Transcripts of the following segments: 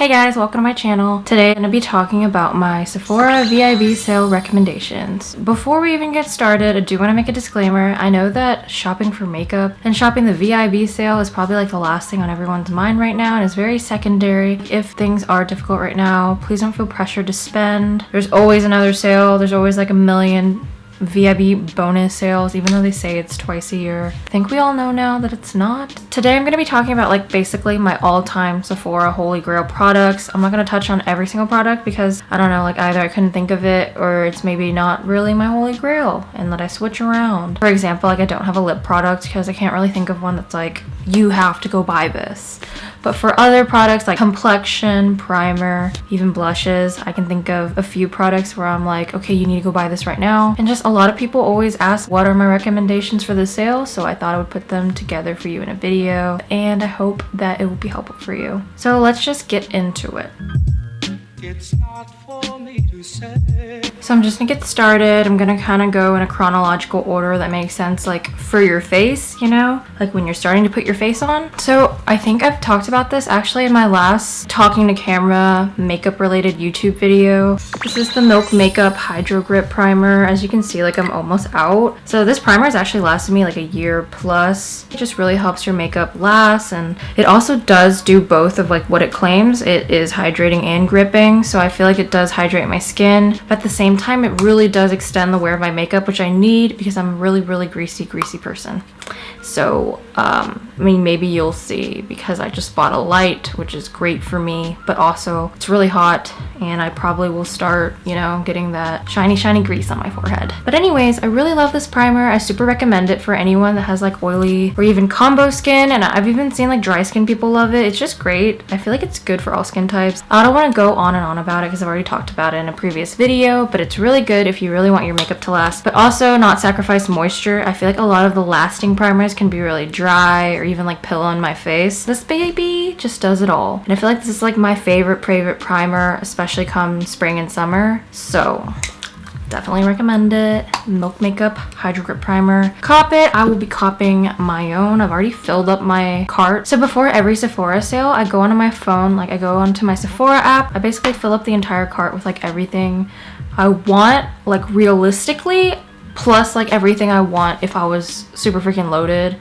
Hey guys, welcome to my channel. Today I'm going to be talking about my Sephora VIB sale recommendations. Before we even get started, I do want to make a disclaimer. I know that shopping for makeup and shopping the VIB sale is probably like the last thing on everyone's mind right now and is very secondary. If things are difficult right now, please don't feel pressured to spend. There's always another sale. There's always like a million VIB bonus sales, even though they say it's twice a year. I think we all know now that it's not. Today I'm going to be talking about like basically my all-time Sephora holy grail products. I'm not going to touch on every single product because I don't know, like either I couldn't think of it or it's maybe not really my holy grail and that I switch around. For example, like I don't have a lip product because I can't really think of one that's like, you have to go buy this. But for other products like complexion, primer, even blushes, I can think of a few products where I'm like, okay, you need to go buy this right now. And just a lot of people always ask what are my recommendations for the sale, so I thought I would put them together for you in a video, and I hope that it will be helpful for you. So let's just get into it. It's not for me to say. So I'm just gonna get started. I'm gonna kind of go in a chronological order that makes sense, like for your face, you know, like when you're starting to put your face on. So I think I've talked about this actually in my last talking to camera makeup related YouTube video. This is the Milk Makeup Hydro Grip Primer. As you can see, like I'm almost out. So this primer has actually lasted me like a year plus. It just really helps your makeup last, and it also does do both of like what it claims. It is hydrating and gripping. So I feel like it does hydrate my skin, but at the same time it really does extend the wear of my makeup, which I need because I'm a really greasy person. So I mean, maybe you'll see because I just bought a light, which is great for me, but also it's really hot and I probably will start, you know, getting that shiny grease on my forehead. But anyways, I really love this primer. I super recommend it for anyone that has like oily or even combo skin, and I've even seen like dry skin people love it. It's just great. I feel like it's good for all skin types. I don't want to go on and on about it because I've already talked about it in a previous video, but it's really good if you really want your makeup to last, but also not sacrifice moisture. I feel like a lot of the lasting primers can be really dry or even like pill on my face. This baby just does it all. And I feel like this is like my favorite primer, especially come spring and summer. So definitely recommend it. Milk Makeup Hydro Grip Primer. Cop it. I will be copying my own. I've already filled up my cart. So before every Sephora sale, I go onto my phone, like I go onto my Sephora app. I basically fill up the entire cart with like everything I want, like realistically, plus like everything I want if I was super freaking loaded.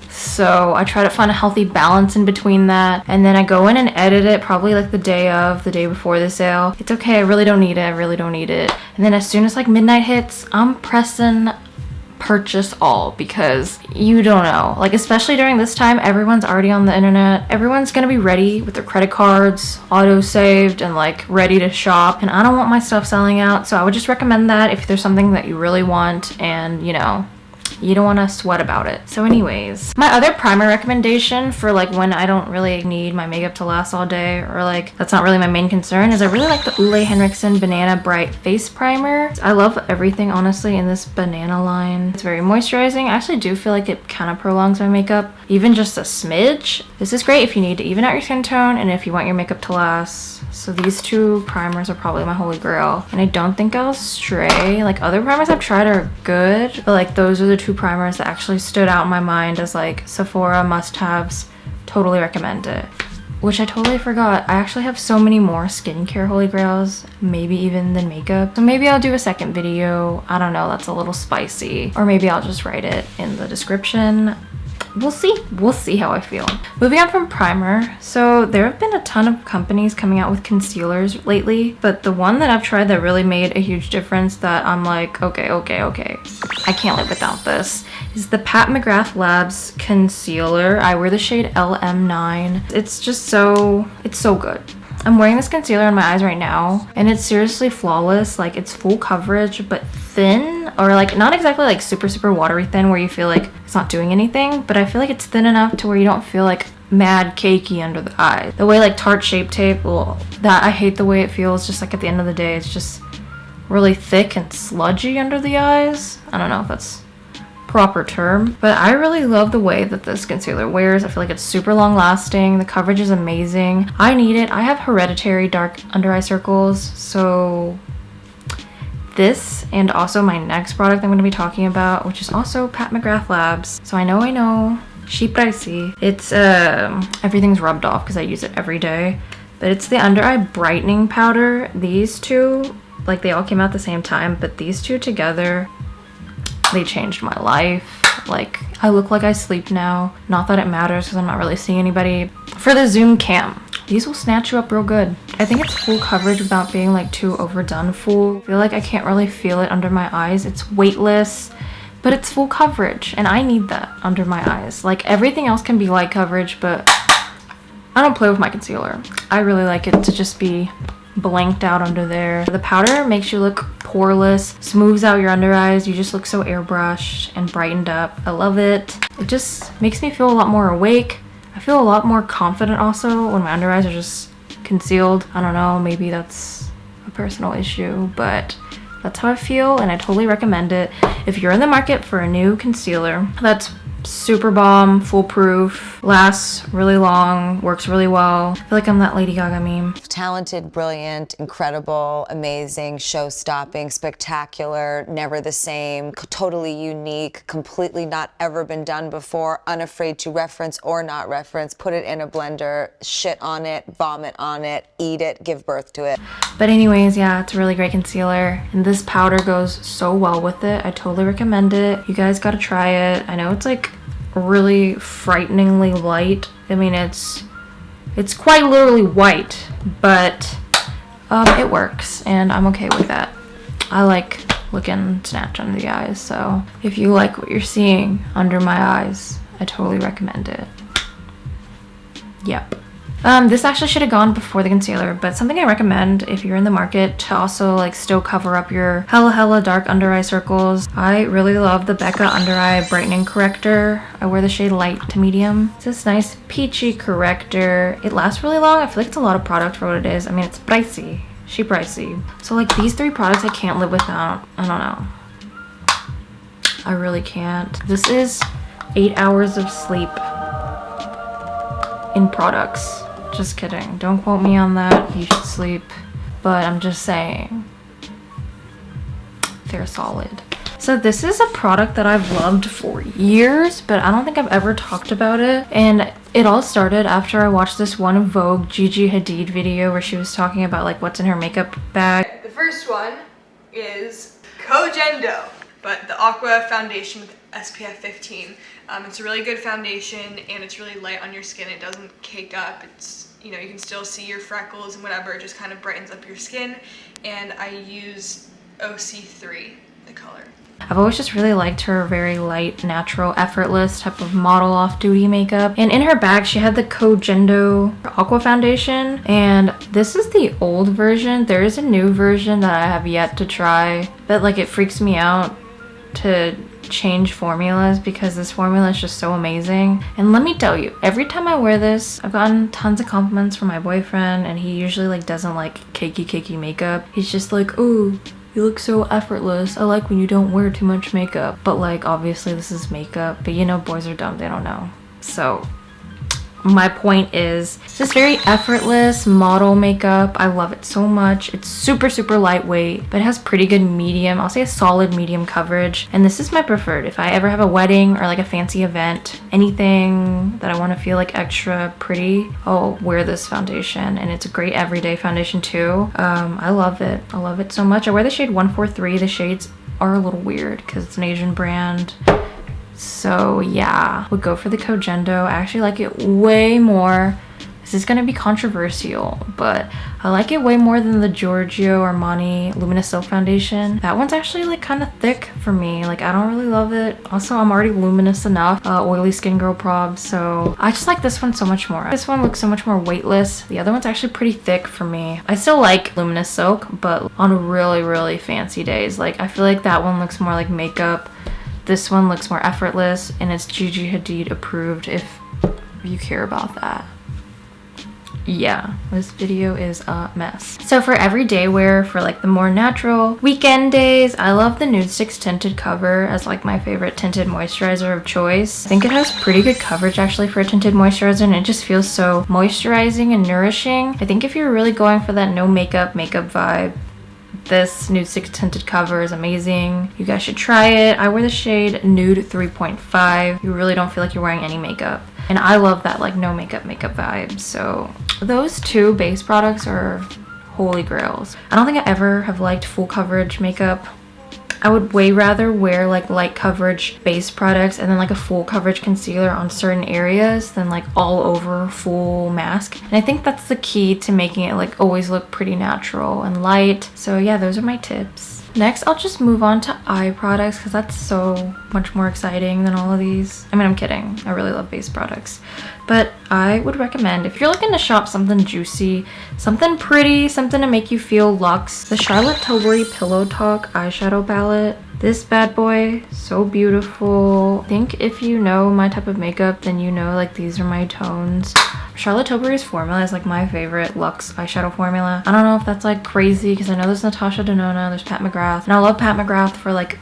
So I try to find a healthy balance in between that, and then I go in and edit it probably like the day before the sale. It's okay, I really don't need it. And then as soon as like midnight hits, I'm pressing purchase all, because you don't know, like especially during this time, everyone's already on the internet. Everyone's gonna be ready with their credit cards auto saved and like ready to shop, and I don't want my stuff selling out. So I would just recommend that if there's something that you really want and you know you don't want to sweat about it. So anyways, my other primer recommendation for like when I don't really need my makeup to last all day, or like that's not really my main concern, is I really like the Ole Henriksen Banana Bright Face Primer. I love everything honestly in this banana line. It's very moisturizing. I actually do feel like it kind of prolongs my makeup, even just a smidge. This is great if you need to even out your skin tone and if you want your makeup to last. So these two primers are probably my holy grail, and I don't think I'll stray. Like other primers I've tried are good, but like those are the two primers that actually stood out in my mind as like Sephora must-haves. Totally recommend it. Which I totally forgot, I actually have so many more skincare holy grails, maybe even than makeup. So maybe I'll do a second video. I don't know, that's a little spicy. Or maybe I'll just write it in the description. We'll see how I feel. Moving on from primer, so there have been a ton of companies coming out with concealers lately, but the one that I've tried that really made a huge difference that I'm like, okay, I can't live without this, is the Pat McGrath Labs concealer. I wear the shade LM9. It's just it's so good. I'm wearing this concealer on my eyes right now, and it's seriously flawless. Like it's full coverage, but thin, or like not exactly like super watery thin where you feel like it's not doing anything, but I feel like it's thin enough to where you don't feel like mad cakey under the eye. The way like Tarte Shape Tape, well, that I hate the way it feels. Just like at the end of the day, it's just really thick and sludgy under the eyes. I don't know if that's proper term, but I really love the way that this concealer wears. I feel like it's super long lasting. The coverage is amazing. I need it. I have hereditary dark under eye circles, so this and also my next product I'm going to be talking about, which is also Pat McGrath Labs. So I know, she pricey. It's everything's rubbed off because I use it every day. but it's the under eye brightening powder. These two, like, they all came out at the same time, but these two together, they changed my life. Like, I look like I sleep now. Not that it matters because I'm not really seeing anybody. For the zoom cam, these will snatch you up real good. I think it's full coverage without being like too overdone full. I feel like I can't really feel it under my eyes. It's weightless, but it's full coverage, and I need that under my eyes. Like, everything else can be light coverage, but I don't play with my concealer. I really like it to just be blanked out under there. The powder makes you look poreless, smooths out your under eyes. You just look so airbrushed and brightened up. I love it. It just makes me feel a lot more awake. I feel a lot more confident also when my under eyes are just concealed. I don't know, maybe that's a personal issue, but that's how I feel, and I totally recommend it. If you're in the market for a new concealer that's super bomb, foolproof, lasts really long, works really well. I feel like I'm that Lady Gaga meme. Talented, brilliant, incredible, amazing, show-stopping, spectacular, never the same, totally unique, completely not ever been done before, unafraid to reference or not reference, put it in a blender, shit on it, vomit on it, eat it, give birth to it. But anyways, yeah, it's a really great concealer, and this powder goes so well with it. I totally recommend it. You guys gotta try it. I know it's like really frighteningly light. I mean, it's quite literally white, but it works, and I'm okay with that. I like looking snatch under the eyes, so if you like what you're seeing under my eyes, I totally recommend it. Yep. This actually should have gone before the concealer, but something I recommend if you're in the market to also like still cover up your hella dark under eye circles. I really love the Becca Under Eye Brightening Corrector. I wear the shade light to medium. It's this nice peachy corrector. It lasts really long. I feel like it's a lot of product for what it is. I mean, it's pricey. She's pricey. So like these three products I can't live without. I don't know. I really can't. This is 8 hours of sleep in products. Just kidding. Don't quote me on that. You should sleep. But I'm just saying. They're solid. So this is a product that I've loved for years, but I don't think I've ever talked about it. And it all started after I watched this one Vogue Gigi Hadid video where she was talking about like what's in her makeup bag. The first one is Kojendo, but the Aqua Foundation with SPF 15. It's a really good foundation, and it's really light on your skin. It doesn't cake up. It's, you know, you can still see your freckles and whatever. It just kind of brightens up your skin. And I use OC3, the color. I've always just really liked her very light, natural, effortless type of model off-duty makeup. And in her bag, she had the Kojendo Aqua Foundation. And this is the old version. There is a new version that I have yet to try. But like, it freaks me out to change formulas because this formula is just so amazing. And let me tell you, every time I wear this, I've gotten tons of compliments from my boyfriend, and he usually like doesn't like cakey makeup. He's just like, "Ooh, you look so effortless. I like when you don't wear too much makeup." But like, obviously this is makeup, but you know, boys are dumb, they don't know. So my point is just very effortless model makeup. I love it so much. It's super lightweight, but it has pretty good medium, I'll say a solid medium coverage. And this is my preferred. If I ever have a wedding or like a fancy event, anything that I want to feel like extra pretty, I'll wear this foundation. And it's a great everyday foundation too. I love it. I love it so much. I wear the shade 143. The shades are a little weird because it's an Asian brand. So yeah, would go for the Kojendo. I actually like it way more. This is gonna be controversial, but I like it way more than the Giorgio Armani Luminous Silk Foundation. That one's actually like kind of thick for me. Like, I don't really love it. Also, I'm already luminous enough, oily skin girl prob, so I just like this one so much more. This one looks so much more weightless. The other one's actually pretty thick for me. I still like Luminous Silk, but on really fancy days, like I feel like that one looks more like makeup. This one looks more effortless, and it's Gigi Hadid approved if you care about that. Yeah, this video is a mess. So for everyday wear, for like the more natural weekend days, I love the Nude Sticks Tinted Cover as like my favorite tinted moisturizer of choice. I think it has pretty good coverage actually for a tinted moisturizer, and it just feels so moisturizing and nourishing. I think if you're really going for that no makeup vibe, this Nude Sticks Tinted Cover is amazing. You guys should try it. I wear the shade Nude 3.5. You really don't feel like you're wearing any makeup. And I love that like no makeup vibe. So those two base products are holy grails. I don't think I ever have liked full coverage makeup. I would way rather wear like light coverage base products and then like a full coverage concealer on certain areas than like all over full mask. And I think that's the key to making it like always look pretty natural and light. So yeah, those are my tips. Next, I'll just move on to eye products because that's so much more exciting than all of these. I mean, I'm kidding. I really love base products. But I would recommend, if you're looking to shop something juicy, something pretty, something to make you feel luxe, the Charlotte Tilbury Pillow Talk eyeshadow palette. This bad boy, so beautiful. I think if you know my type of makeup, then you know like these are my tones. Charlotte Tilbury's formula is like my favorite luxe eyeshadow formula. I don't know if that's like crazy because I know there's Natasha Denona, there's Pat McGrath, and I love Pat McGrath for like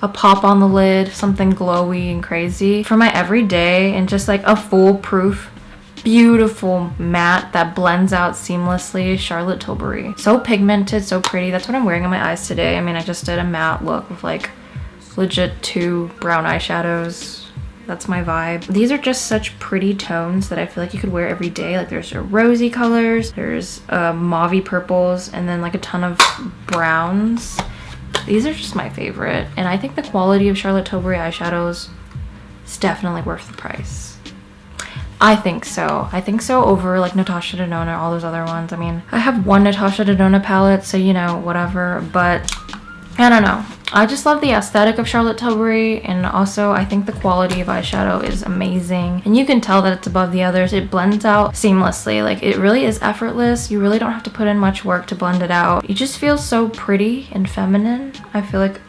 a pop on the lid, something glowy and crazy. For my everyday and just like a foolproof, beautiful matte that blends out seamlessly, Charlotte Tilbury. So pigmented, so pretty. That's what I'm wearing on my eyes today. I mean, I just did a matte look with like legit 2 brown eyeshadows. That's my vibe. These are just such pretty tones that I feel like you could wear every day. Like there's rosy colors, there's mauvey purples, and then like a ton of browns. These are just my favorite. And I think the quality of Charlotte Tilbury eyeshadows is definitely worth the price. I think so. I think so over like Natasha Denona, all those other ones. I mean, I have one Natasha Denona palette, so you know, whatever, but I don't know. I just love the aesthetic of Charlotte Tilbury, and also I think the quality of eyeshadow is amazing. And you can tell that it's above the others. It blends out seamlessly. Like it really is effortless. You really don't have to put in much work to blend it out. You just feel so pretty and feminine. I feel like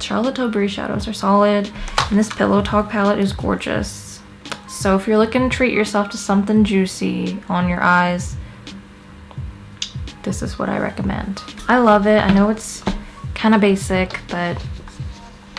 Charlotte Tilbury shadows are solid, and this Pillow Talk palette is gorgeous. So if you're looking to treat yourself to something juicy on your eyes, this is what I recommend. I love it. I know it's kind of basic, but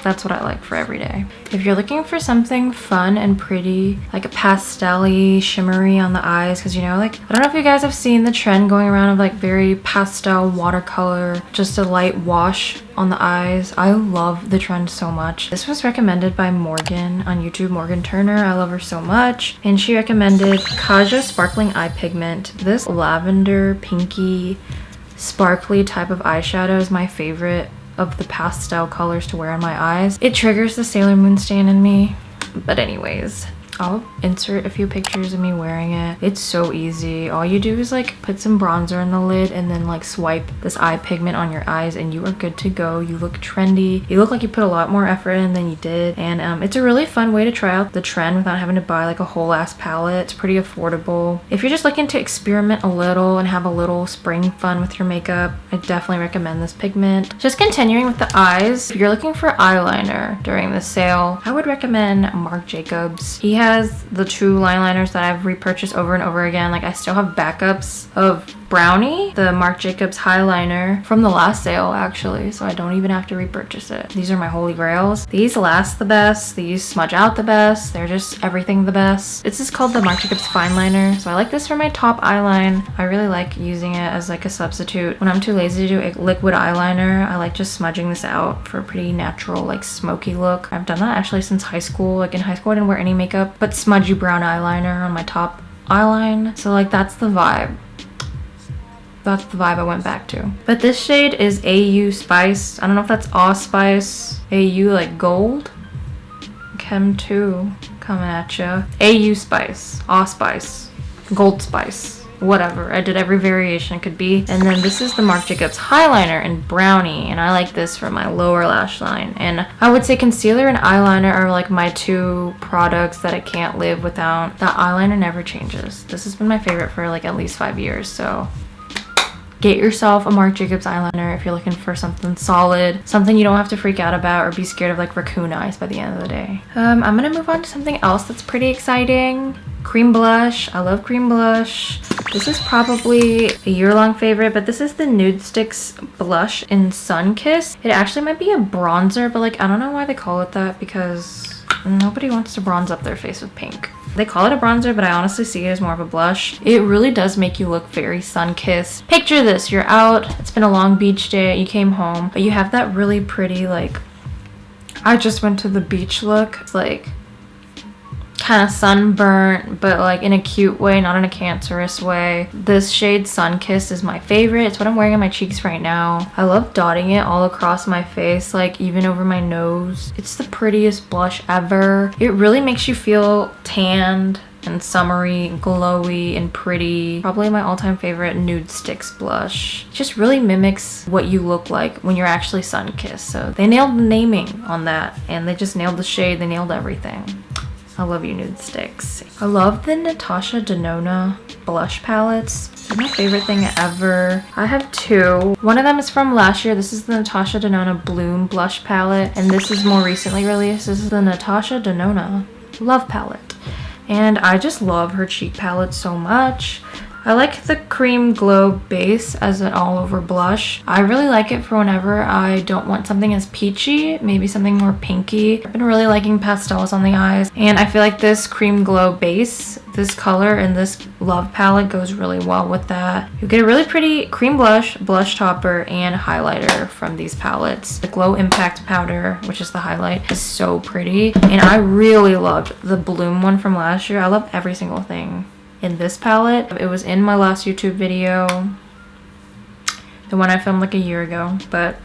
that's what I like for every day. If you're looking for something fun and pretty, like a pastel-y, shimmery on the eyes, because you know, like, I don't know if you guys have seen the trend going around of like very pastel watercolor, just a light wash on the eyes. I love the trend so much. This was recommended by Morgan on YouTube, Morgan Turner. I love her so much. And she recommended Kaja Sparkling Eye Pigment. This lavender, pinky, sparkly type of eyeshadow is my favorite of the pastel colors to wear on my eyes. It triggers the Sailor Moon stan in me. But anyways, I'll insert a few pictures of me wearing it. It's so easy. All you do is like put some bronzer in the lid and then like swipe this eye pigment on your eyes and you are good to go. You look trendy. You look like you put a lot more effort in than you did. And it's a really fun way to try out the trend without having to buy like a whole ass palette. It's pretty affordable. If you're just looking to experiment a little and have a little spring fun with your makeup, I definitely recommend this pigment. Just continuing with the eyes, if you're looking for eyeliner during the sale, I would recommend Marc Jacobs. He has the 2 line liners that I've repurchased over and over again. Like I still have backups of Brownie, the Marc Jacobs highliner from the last sale actually, so I don't even have to repurchase it. These are my holy grails. These last the best, these smudge out the best, they're just everything the best. This is called the Marc Jacobs fine liner, so I like this for my top eyeline. I really like using it as like a substitute. When I'm too lazy to do a liquid eyeliner, I like just smudging this out for a pretty natural like smoky look. I've done that actually since high school. Like in high school I didn't wear any makeup, but smudgy brown eyeliner on my top eyeline. So like that's the vibe. That's the vibe I went back to. But this shade is AU Spice. I don't know if that's Allspice. AU like gold. Chem 2 coming at ya. AU Spice. Allspice. Gold Spice. Whatever. I did every variation it could be. And then this is the Marc Jacobs highliner in Brownie. And I like this for my lower lash line. And I would say concealer and eyeliner are like my 2 products that I can't live without. That eyeliner never changes. This has been my favorite for like at least 5 years. So get yourself a Marc Jacobs eyeliner if you're looking for something solid, something you don't have to freak out about or be scared of like raccoon eyes by the end of the day. I'm gonna move on to something else that's pretty exciting. Cream blush. I love cream blush. This is probably a year-long favorite, but this is the Nude Sticks blush in Sunkiss. It actually might be a bronzer, but like I don't know why they call it that because nobody wants to bronze up their face with pink. They call it a bronzer, but I honestly see it as more of a blush. It really does make you look very sun-kissed. Picture this, you're out, it's been a long beach day, you came home, but you have that really pretty, like, I just went to the beach look. It's like kind of sunburnt, but like in a cute way, not in a cancerous way. This shade Sun Kiss is my favorite. It's what I'm wearing on my cheeks right now. I love dotting it all across my face, like even over my nose. It's the prettiest blush ever. It really makes you feel tanned and summery, glowy, and pretty. Probably my all-time favorite Nude Sticks blush. It just really mimics what you look like when you're actually sun-kissed. So they nailed the naming on that, and they just nailed the shade. They nailed everything. I love you, Nude Sticks. I love the Natasha Denona blush palettes. They're my favorite thing ever. I have two. One of them is from last year. This is the Natasha Denona Bloom blush palette, and this is more recently released. This is the Natasha Denona Love palette. And I just love her cheek palette so much. I like the cream glow base as an all over blush. I really like it for whenever I don't want something as peachy, maybe something more pinky. I've been really liking pastels on the eyes, and I feel like this cream glow base, this color and this Love palette goes really well with that. You get a really pretty cream blush, blush topper, and highlighter from these palettes. The Glow Impact powder, which is the highlight, is so pretty. And I really loved the Bloom one from last year. I love every single thing in this palette. It was in my last YouTube video, the one I filmed like a year ago, but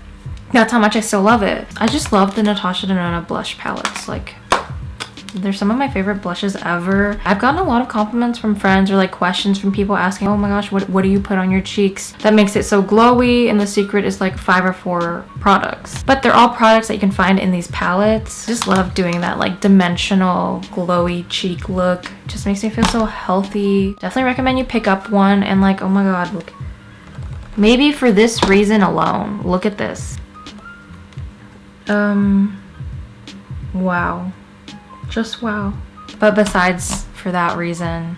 that's how much I still love it. I just love the Natasha Denona blush palettes. Like, they're some of my favorite blushes ever. I've gotten a lot of compliments from friends or like questions from people asking, oh my gosh, what do you put on your cheeks that makes it so glowy? And the secret is like 5 or 4 products, but they're all products that you can find in these palettes. Just love doing that like dimensional glowy cheek look. Just makes me feel so healthy. Definitely recommend you pick up one, and like, oh my god, look, maybe for this reason alone, look at this. Wow. Just wow. But besides for that reason,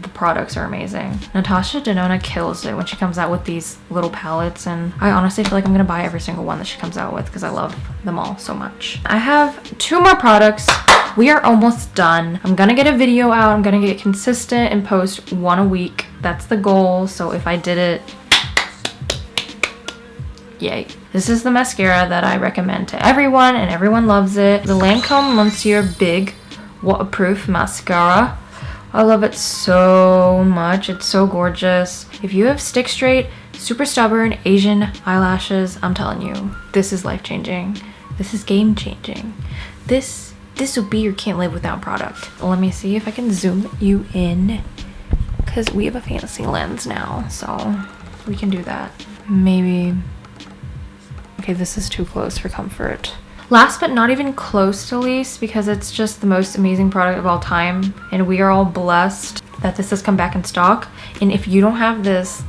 the products are amazing. Natasha Denona kills it when she comes out with these little palettes, and I honestly feel like I'm gonna buy every single one that she comes out with because I love them all so much. I have 2 more products. We are almost done. I'm gonna get a video out. I'm gonna get consistent and post 1 a week. That's the goal. So if I did it, yay. This is the mascara that I recommend to everyone, and everyone loves it. The Lancome Monsieur Big Waterproof Mascara. I love it so much. It's so gorgeous. If you have stick straight, super stubborn Asian eyelashes, I'm telling you, this is life-changing. This is game-changing. This will be your can't live without product. Let me see if I can zoom you in, because we have a fancy lens now, so we can do that. Maybe. Okay, this is too close for comfort. Last but not even close to least, because it's just the most amazing product of all time, and we are all blessed that this has come back in stock. And if you don't have this,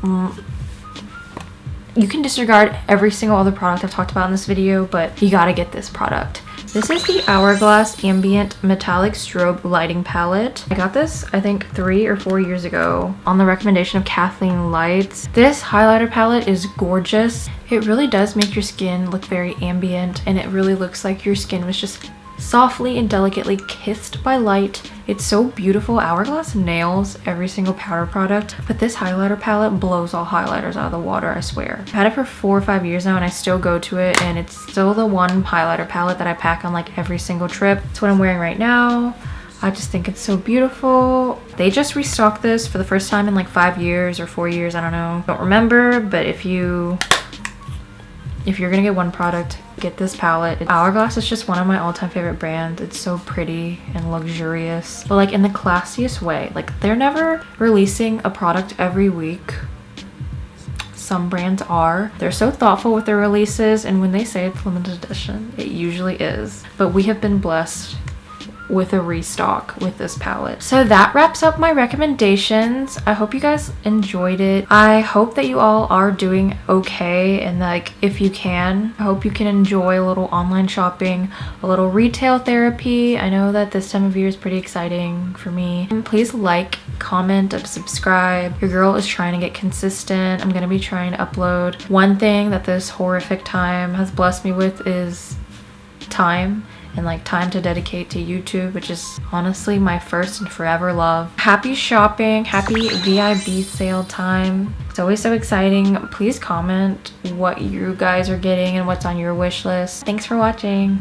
you can disregard every single other product I've talked about in this video, but you gotta get this product. This is the Hourglass Ambient Metallic Strobe Lighting Palette. I got this, I think, 3 or 4 years ago on the recommendation of Kathleen Lights. This highlighter palette is gorgeous. It really does make your skin look very ambient, and it really looks like your skin was just softly and delicately kissed by light. It's so beautiful. Hourglass nails every single powder product, but this highlighter palette blows all highlighters out of the water, I swear. I've had it for 4 or 5 years now, and I still go to it, and it's still the one highlighter palette that I pack on like every single trip. It's what I'm wearing right now. I just think it's so beautiful. They just restocked this for the first time in like 5 years or 4 years, I don't know. Don't remember, but if you're gonna get one product, get this palette. Hourglass is just one of my all-time favorite brands. It's so pretty and luxurious, but like in the classiest way. Like, they're never releasing a product every week. Some brands are. They're so thoughtful with their releases, and when they say it's limited edition, it usually is. But we have been blessed with a restock with this palette. So that wraps up my recommendations. I hope you guys enjoyed it. I hope that you all are doing okay, and like, if you can, I hope you can enjoy a little online shopping, a little retail therapy. I know that this time of year is pretty exciting for me. And please like, comment, subscribe. Your girl is trying to get consistent. I'm gonna be trying to upload. One thing that this horrific time has blessed me with is time, and like time to dedicate to YouTube, which is honestly my first and forever love. Happy shopping, happy VIB sale time. It's always so exciting. Please comment what you guys are getting and what's on your wish list. Thanks for watching.